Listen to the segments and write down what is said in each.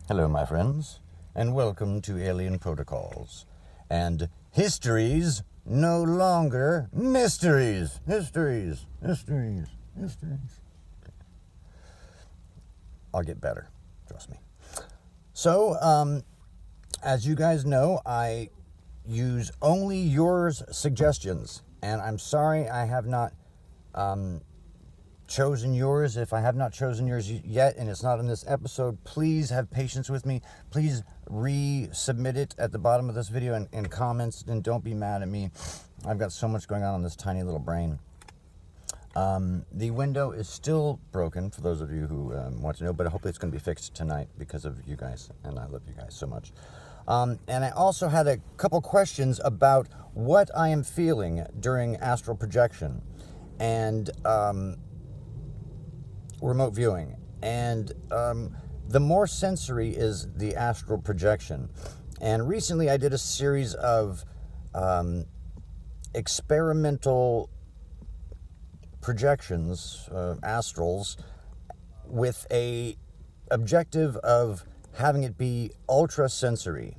Hello, my friends, and welcome to Alien Protocols. And Histories no longer mysteries. Histories. I'll get better, trust me. So, as you guys know, I use only yours suggestions, and I'm sorry I have not chosen yours. If I have not chosen yours yet and it's not in this episode, please have patience with me. Please resubmit it at the bottom of this video in comments, and don't be mad at me. I've got so much going on this tiny little brain. The window is still broken, for those of you who want to know, but hopefully it's going to be fixed tonight because of you guys, and I love you guys so much. And I also had a couple questions about what I am feeling during astral projection and remote viewing. And the more sensory is the astral projection. And recently I did a series of experimental projections, astrals, with a objective of having it be ultra sensory,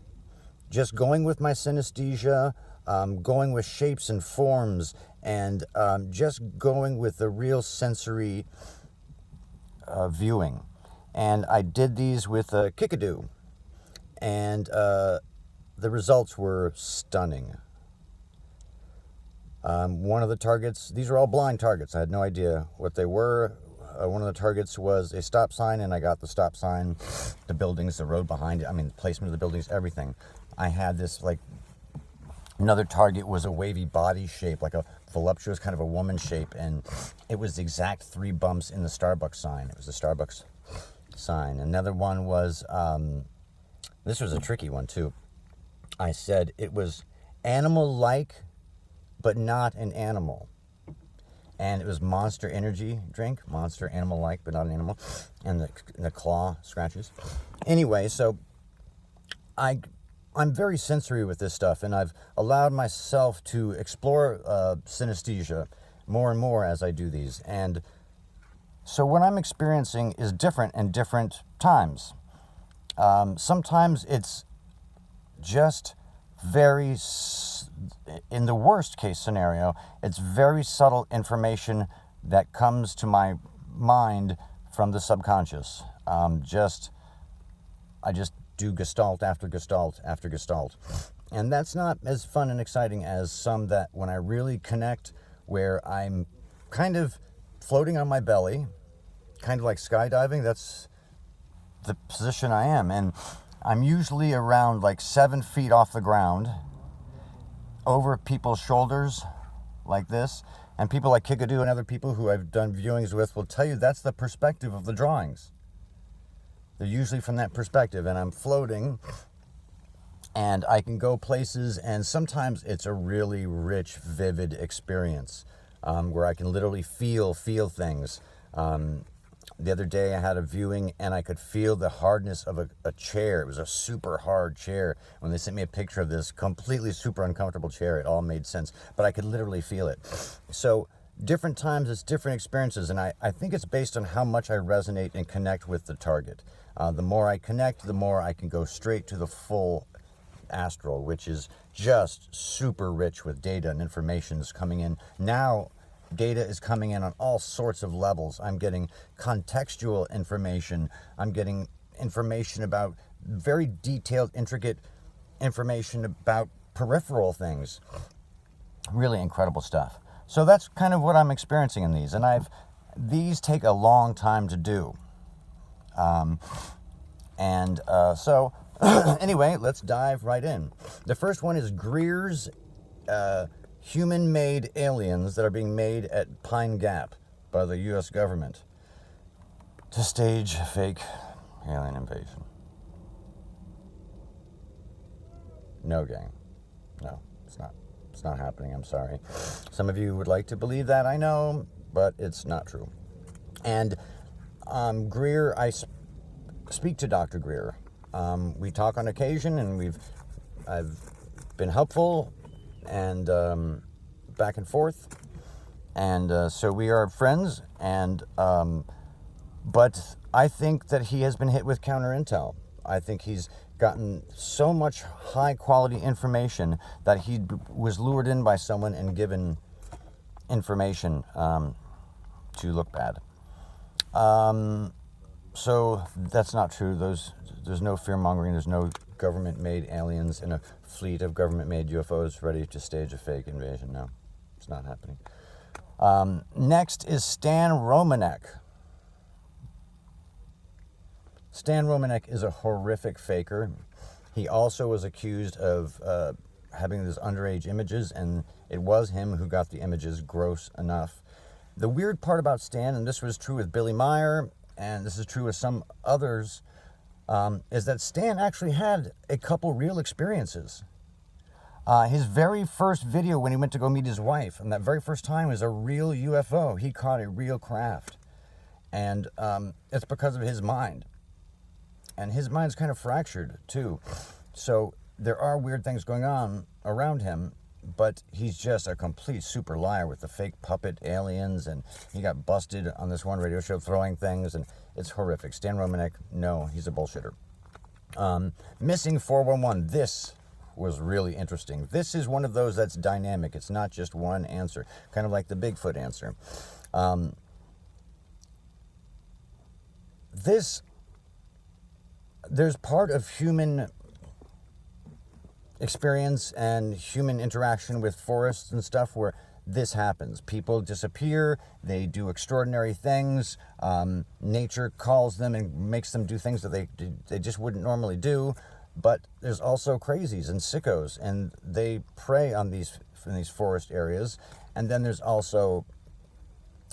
just going with my synesthesia, going with shapes and forms, and just going with the real sensory viewing. And I did these with a Kickadoo, and the results were stunning. One of the targets, these are all blind targets, I had no idea what they were. One of the targets was a stop sign, and I got the stop sign, the buildings, the road behind it, the placement of the buildings, everything. I had this, another target was a wavy body shape, like a voluptuous kind of a woman shape, and it was the exact 3 bumps in the Starbucks sign. It was the Starbucks sign. Another one was, this was a tricky one too. I said it was animal-like, but not an animal. And it was Monster Energy drink, Monster, animal-like, but not an animal, and the claw scratches. Anyway, so I'm very sensory with this stuff, and I've allowed myself to explore synesthesia more and more as I do these. And so what I'm experiencing is different in different times. Sometimes it's just very, in the worst case scenario, it's very subtle information that comes to my mind from the subconscious. I just do gestalt after gestalt after gestalt. And that's not as fun and exciting as some that when I really connect, where I'm kind of floating on my belly, kind of like skydiving. That's the position I am. And I'm usually around 7 feet off the ground, over people's shoulders like this. And people like Kickadoo and other people who I've done viewings with will tell you that's the perspective of the drawings. They're usually from that perspective, and I'm floating, and I can go places, and sometimes it's a really rich, vivid experience where I can literally feel things. The other day I had a viewing, and I could feel the hardness of a chair. It was a super hard chair. When they sent me a picture of this completely super uncomfortable chair, it all made sense, but I could literally feel it. So different times, it's different experiences, and I think it's based on how much I resonate and connect with the target. The more I connect, the more I can go straight to the full astral, which is just super rich with data and information is coming in. Now, data is coming in on all sorts of levels. I'm getting contextual information. I'm getting information about very detailed, intricate information about peripheral things. Really incredible stuff. So that's kind of what I'm experiencing in these. And these take a long time to do. So anyway, let's dive right in. The first one is Greer's human-made aliens that are being made at Pine Gap by the U.S. government to stage a fake alien invasion. No, gang. No, it's not. It's not happening. I'm sorry. Some of you would like to believe that, I know, but it's not true. And Greer, I speak to Dr. Greer. We talk on occasion, and I've been helpful and back and forth, and so we are friends. And but I think that he has been hit with counter intel. I think he's gotten so much high-quality information that he was lured in by someone and given information to look bad. So that's not true. There's no fear-mongering. There's no government-made aliens in a fleet of government-made UFOs ready to stage a fake invasion. No, it's not happening. Next is Stan Romanek. Stan Romanek is a horrific faker. He also was accused of having these underage images, and it was him who got the images gross enough. The weird part about Stan, and this was true with Billy Meyer, and this is true with some others, is that Stan actually had a couple real experiences. His very first video when he went to go meet his wife, and that very first time was a real UFO. He caught a real craft. And it's because of his mind. And his mind's kind of fractured, too. So there are weird things going on around him, but he's just a complete super liar with the fake puppet aliens, and he got busted on this one radio show throwing things, and it's horrific. Stan Romanek, no, he's a bullshitter. Missing 411, this was really interesting. This is one of those that's dynamic. It's not just one answer, kind of like the Bigfoot answer. There's part of human experience and human interaction with forests and stuff where this happens. People disappear, they do extraordinary things, nature calls them and makes them do things that they just wouldn't normally do. But there's also crazies and sickos, and they prey on these forest areas. And then there's also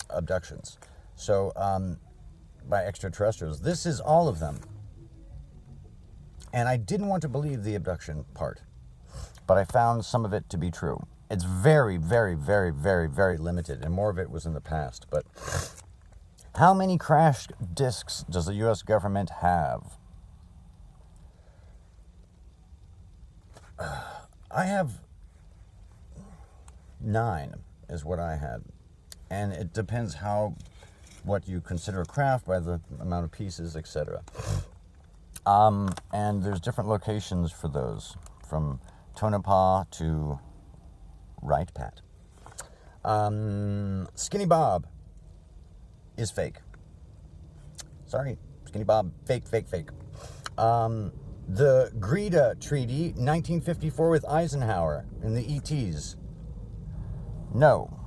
abductions. So by extraterrestrials. This is all of them. And I didn't want to believe the abduction part, but I found some of it to be true. It's very, very, very, very, very limited, and more of it was in the past. But how many crash discs does the U.S. government have? I have 9 is what I had. And it depends what you consider a craft by the amount of pieces, etc. And there's different locations for those, from Tonopah to Right Pat. Skinny Bob is fake. Sorry, Skinny Bob, fake. The Greta Treaty, 1954 with Eisenhower and the ETs. No,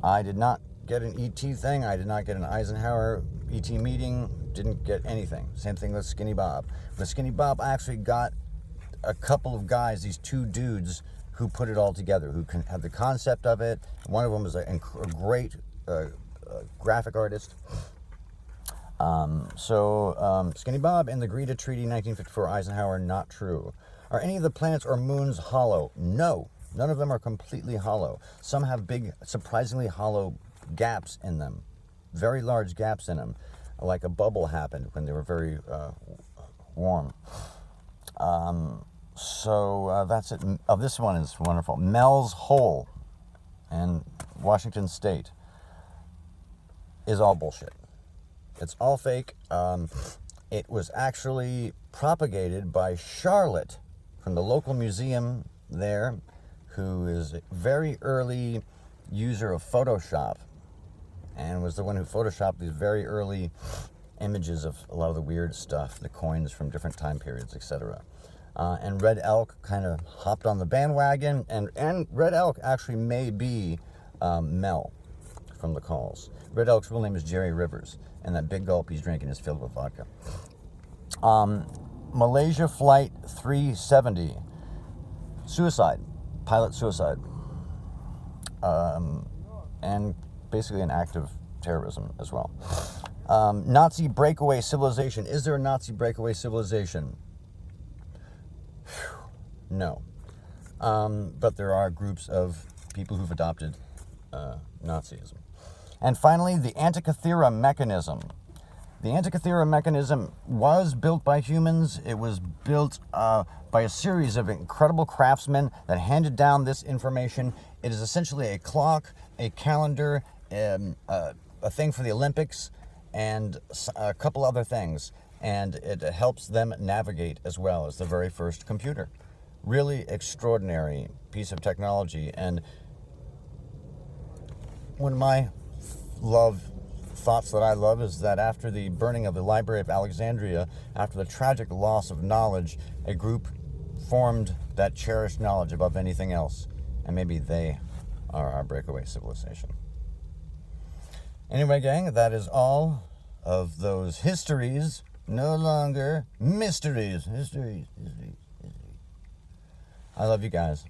I did not get an ET thing. I did not get an Eisenhower ET meeting. Didn't get anything. Same thing with Skinny Bob. With Skinny Bob, I actually got a couple of guys, these 2 dudes, who put it all together, who had the concept of it. One of them was a great graphic artist. Skinny Bob and the Greta Treaty, 1954, Eisenhower, not true. Are any of the planets or moons hollow? No, none of them are completely hollow. Some have big, surprisingly hollow gaps in them, very large gaps in them, like a bubble happened when they were very warm. That's it. Oh, this one is wonderful. Mel's Hole in Washington State is all bullshit. It's all fake. It was actually propagated by Charlotte from the local museum there, who is a very early user of Photoshop and was the one who photoshopped these very early images of a lot of the weird stuff, the coins from different time periods, etc. And Red Elk kind of hopped on the bandwagon, and Red Elk actually may be Mel from the calls. Red Elk's real name is Jerry Rivers, and that big gulp he's drinking is filled with vodka. Malaysia Flight 370, suicide, pilot suicide, and basically an act of terrorism as well. Nazi breakaway civilization. Is there a Nazi breakaway civilization? No. But there are groups of people who've adopted Nazism. And finally, the Antikythera mechanism. The Antikythera mechanism was built by humans. It was built by a series of incredible craftsmen that handed down this information. It is essentially a clock, a calendar, a thing for the Olympics, and a couple other things. and it helps them navigate as well as the very first computer. Really extraordinary piece of technology. And one of my thoughts that I love is that after the burning of the Library of Alexandria, after the tragic loss of knowledge, a group formed that cherished knowledge above anything else. And maybe they are our breakaway civilization. Anyway, gang, that is all of those histories. No longer mysteries. Histories. I love you guys.